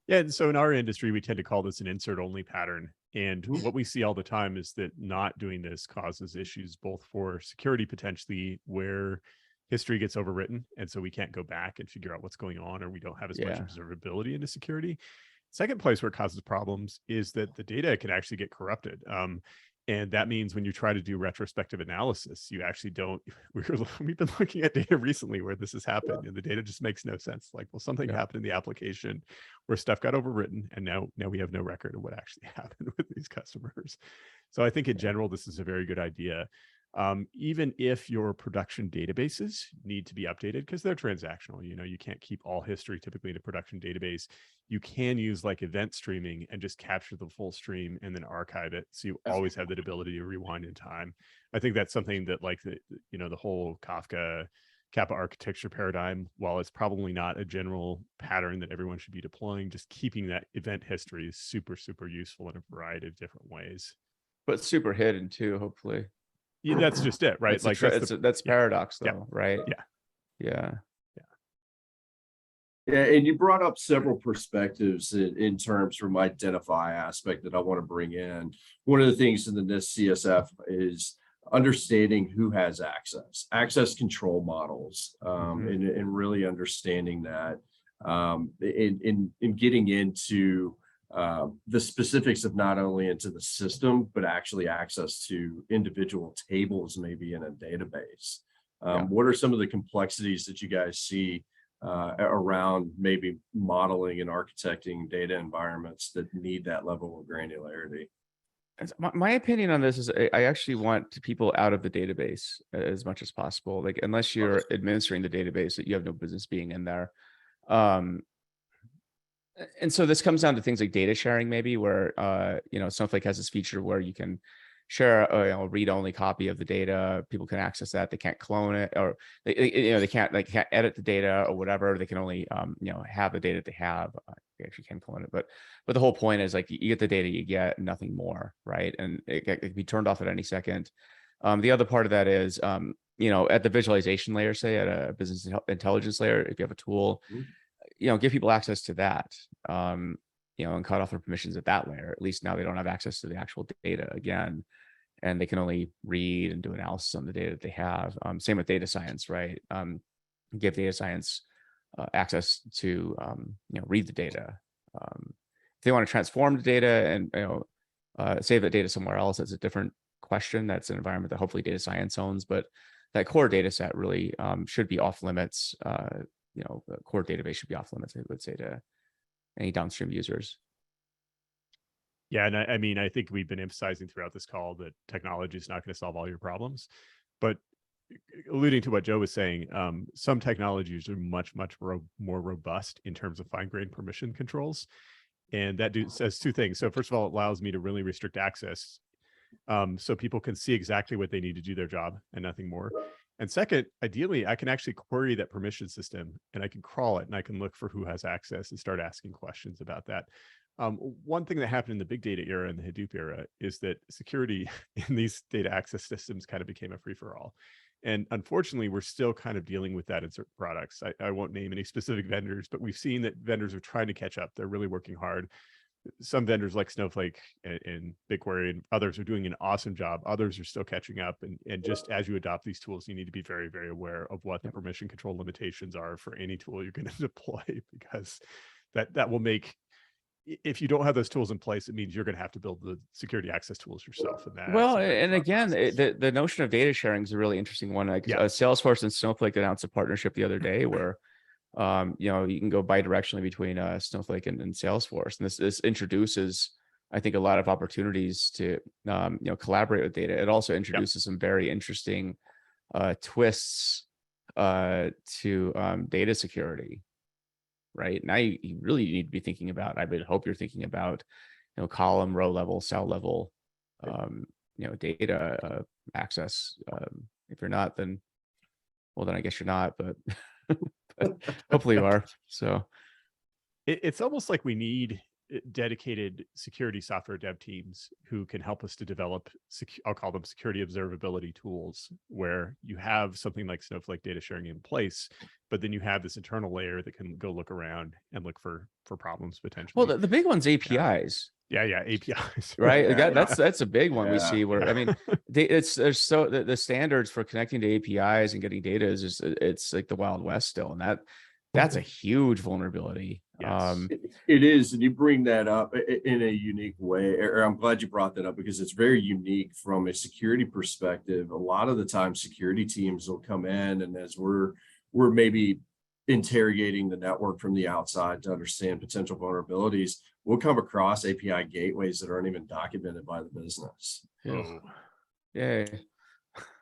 Yeah, and so in our industry, we tend to call this an insert only pattern. And what we see all the time is that not doing this causes issues both for security potentially, where history gets overwritten, and so we can't go back and figure out what's going on, or we don't have as much observability into security. Second place where it causes problems is that the data can actually get corrupted. And that means when you try to do retrospective analysis, you actually don't. We've been looking at data recently where this has happened, and the data just makes no sense. Like, well, something happened in the application where stuff got overwritten, and now we have no record of what actually happened with these customers. So I think in general, this is a very good idea. Even if your production databases need to be updated because they're transactional, you can't keep all history typically in a production database. You can use like event streaming and just capture the full stream and then archive it, so you always have that ability to rewind in time. I think that's something that, like, the whole Kafka Kappa architecture paradigm, while it's probably not a general pattern that everyone should be deploying, just keeping that event history is super, super useful in a variety of different ways. But super hidden too, hopefully. Yeah, that's just it, right? That's paradox, though, right? Yeah. Yeah, and you brought up several perspectives in terms from identify aspect that I want to bring in. One of the things in the NIST CSF is understanding who has access control models, and really understanding that in getting into the specifics of not only into the system, but actually access to individual tables, maybe in a database. What are some of the complexities that you guys see around maybe modeling and architecting data environments that need that level of granularity? My opinion on this is I actually want people out of the database as much as possible. Like, unless you're administering the database, that you have no business being in there. And so this comes down to things like data sharing, maybe, where Snowflake has this feature where you can share a read-only copy of the data. People can access that. They can't clone it, or they can't edit the data or whatever. They can only have the data they have. They actually can clone it, but the whole point is, like, you get the data you get, nothing more, right? And it can be turned off at any second. The other part of that is at the visualization layer, say at a business intelligence layer, if you have a tool, give people access to that, and cut off their permissions at that layer. At least now they don't have access to the actual data again, and they can only read and do analysis on the data that they have. Same with data science, right? Give data science access to, read the data. If they want to transform the data and, save that data somewhere else, that's a different question. That's an environment that hopefully data science owns, but that core data set really should be off limits. The core database should be off limits, I would say, to any downstream users. Yeah, and I mean, I think we've been emphasizing throughout this call that technology is not going to solve all your problems, but alluding to what Joe was saying, some technologies are much more robust in terms of fine-grained permission controls, and that says two things. So first of all, it allows me to really restrict access, so people can see exactly what they need to do their job and nothing more. And second, ideally, I can actually query that permission system, and I can crawl it, and I can look for who has access and start asking questions about that. One thing that happened in the big data era and the Hadoop era is that security in these data access systems kind of became a free-for-all. And unfortunately, we're still kind of dealing with that in certain products. I won't name any specific vendors, but we've seen that vendors are trying to catch up. They're really working hard. Some vendors like Snowflake and BigQuery and others are doing an awesome job. Others are still catching up. And just as you adopt these tools, you need to be very, very aware of what the permission control limitations are for any tool you're going to deploy, because that will make, if you don't have those tools in place, it means you're going to have to build the security access tools yourself. And that, well, and again, the notion of data sharing is a really interesting one. Like Salesforce and Snowflake announced a partnership the other day where you can go bi-directionally between Snowflake and Salesforce, and this introduces, I think, a lot of opportunities to collaborate with data. It also introduces some very interesting twists to data security. Right now, you really need to be thinking about, I would hope you're thinking about, column, row level, cell level, data access. If you're not, then I guess you're not, but hopefully you are. So it's almost like we need dedicated security software dev teams who can help us to develop, I'll call them security observability tools, where you have something like Snowflake data sharing in place, but then you have this internal layer that can go look around and look for problems potentially. Well, the big one's APIs. Yeah, APIs. Right. That's a big one we see where, I mean, there's the standards for connecting to APIs and getting data is just, it's like the Wild West still. And that's a huge vulnerability. Yes. It is, and you bring that up in a unique way, or I'm glad you brought that up, because it's very unique from a security perspective. A lot of the time security teams will come in, and as we're maybe interrogating the network from the outside to understand potential vulnerabilities, we'll come across API gateways that aren't even documented by the business. Yeah.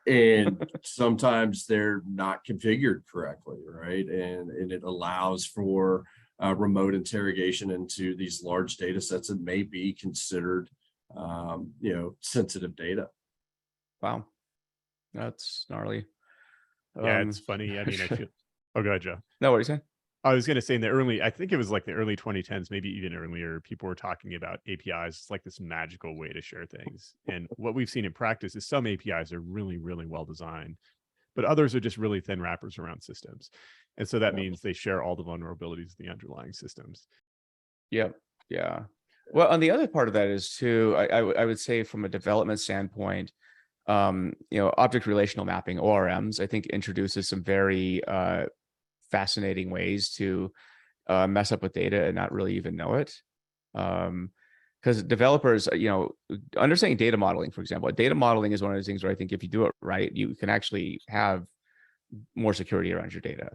And sometimes they're not configured correctly, right? And it allows for remote interrogation into these large data sets that may be considered, sensitive data. Wow, that's gnarly. Yeah, it's funny. I mean, I feel. Oh, go ahead, Joe. No, what are you saying? I was going to say in the early, I think it was like the early 2010s, maybe even earlier, people were talking about APIs. It's like this magical way to share things. And what we've seen in practice is some APIs are really, really well designed, but others are just really thin wrappers around systems. And so that means they share all the vulnerabilities of the underlying systems. Yep. Yeah. Well, and the other part of that is too, I would say from a development standpoint, object relational mapping, ORMs, I think introduces some very fascinating ways to mess up with data and not really even know it. Because developers, understanding data modeling, for example, data modeling is one of those things where I think if you do it right, you can actually have more security around your data,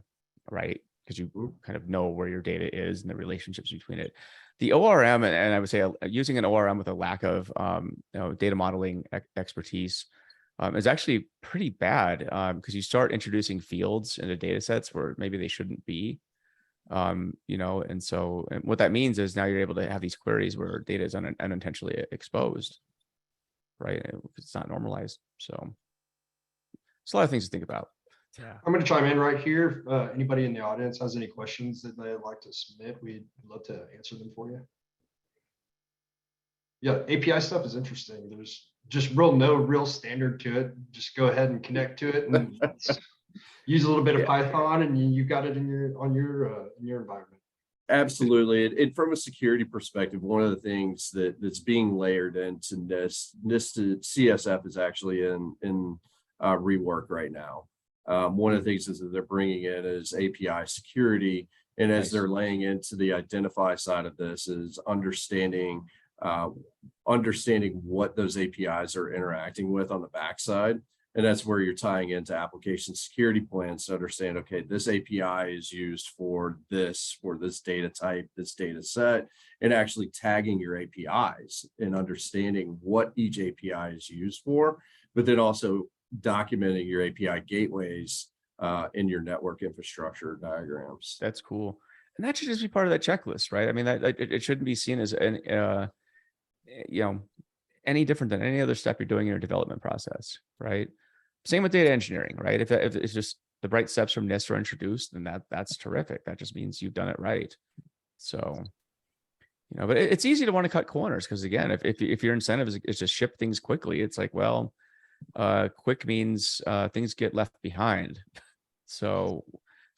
right? Because you kind of know where your data is and the relationships between it. The ORM, and I would say using an ORM with a lack of data modeling expertise is actually pretty bad, because you start introducing fields into data sets where maybe they shouldn't be. And what that means is now you're able to have these queries where data is unintentionally exposed, right? It's not normalized. So it's a lot of things to think about. Yeah. I'm going to chime in right here. If anybody in the audience has any questions that they'd like to submit, we'd love to answer them for you. Yeah, API stuff is interesting. There's just no real standard to it. Just go ahead and connect to it and use a little bit of Python, and you got it in your environment. Absolutely. And from a security perspective, one of the things that's being layered into NIST CSF is actually in rework right now. One of the things is that they're bringing in is API security, and as they're laying into the identify side of this is understanding what those APIs are interacting with on the backside. And that's where you're tying into application security plans to understand, okay, this API is used for this data type, this data set, and actually tagging your APIs and understanding what each API is used for, but then also documenting your API gateways in your network infrastructure diagrams. That's cool. And that should just be part of that checklist, right? I mean, it shouldn't be seen as any different than any other step you're doing in your development process, right? Same with data engineering, right? If it's just the right steps from NIST are introduced, then that's terrific. That just means you've done it right. So, but it's easy to want to cut corners because, again, if your incentive is to ship things quickly, it's like, well, quick means things get left behind. So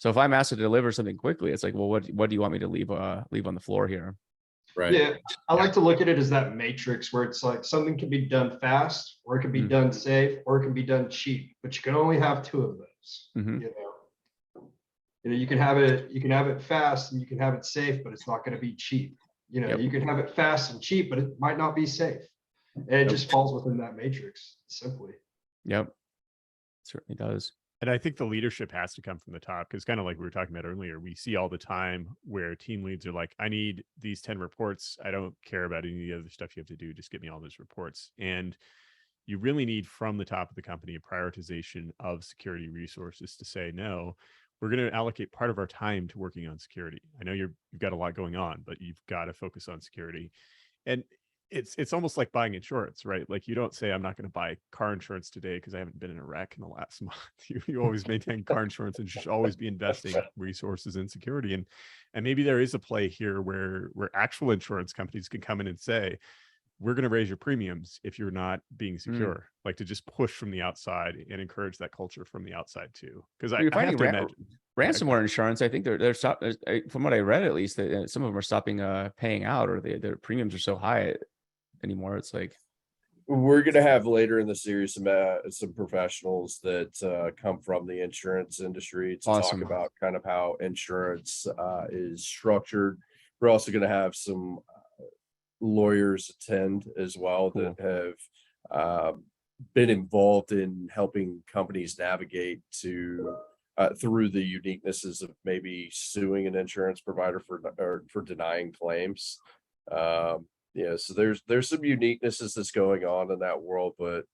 if I'm asked to deliver something quickly, it's like, well, what do you want me to leave on the floor here? Right. Yeah, I like to look at it as that matrix where it's like something can be done fast, or it can be done safe, or it can be done cheap, but you can only have two of those. You can have it fast and you can have it safe, but it's not going to be cheap. You can have it fast and cheap, but it might not be safe. And it just falls within that matrix simply. Yep, it certainly does. And I think the leadership has to come from the top, because kind of like we were talking about earlier, we see all the time where team leads are like, I need these 10 reports. I don't care about any of the other stuff you have to do. Just get me all those reports. And you really need from the top of the company a prioritization of security resources to say, no, we're going to allocate part of our time to working on security. I know you've got a lot going on, but you've got to focus on security. And it's almost like buying insurance, right? Like you don't say, I'm not going to buy car insurance today because I haven't been in a wreck in the last month. You always maintain car insurance and should always be investing resources in security. And maybe there is a play here where actual insurance companies can come in and say, we're going to raise your premiums if you're not being secure, like to just push from the outside and encourage that culture from the outside too. Because I have to imagine ransomware insurance, I think they're from what I read, at least, that some of them are stopping paying out, or their premiums are so high anymore. It's like, we're going to have later in the series some professionals that come from the insurance industry to talk about kind of how insurance is structured. We're also going to have some lawyers attend as well that have been involved in helping companies navigate through the uniquenesses of maybe suing an insurance provider for denying claims. So there's some uniquenesses that's going on in that world, but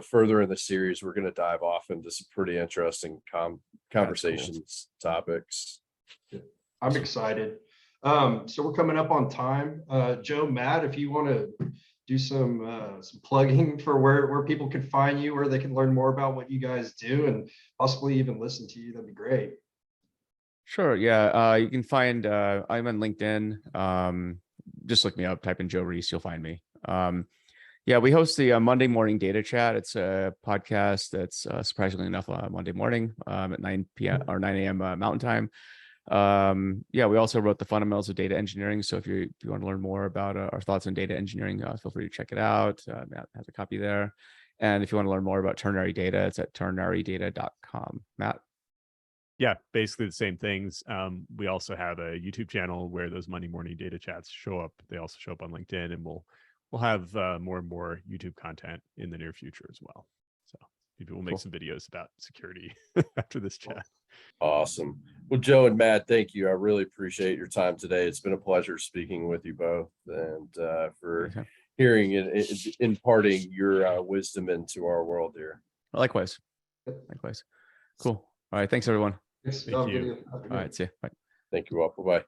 further in the series, we're going to dive off into some pretty interesting conversations, topics. I'm excited. So we're coming up on time. Joe, Matt, if you want to do some plugging for where people can find you, where they can learn more about what you guys do and possibly even listen to you, that'd be great. Sure. Yeah. You can find, I'm on LinkedIn. Just look me up, type in Joe Reis, you'll find me. Yeah, we host the Monday morning data chat. It's a podcast that's surprisingly enough Monday morning at 9 p.m. or 9 a.m. Mountain Time. Yeah, we also wrote the fundamentals of data engineering. So if you want to learn more about our thoughts on data engineering, feel free to check it out. Matt has a copy there. And if you want to learn more about Ternary Data, it's at ternarydata.com. Matt? Yeah, basically the same things. We also have a YouTube channel where those Monday morning data chats show up. They also show up on LinkedIn, and we'll have more and more YouTube content in the near future as well. So maybe we'll make some videos about security after this chat. Awesome. Well, Joe and Matt, thank you. I really appreciate your time today. It's been a pleasure speaking with you both, and for hearing and imparting your wisdom into our world here. Likewise. Cool. All right. Thanks, everyone. Thank you. All right. See you. Bye. Thank you all. Bye-bye.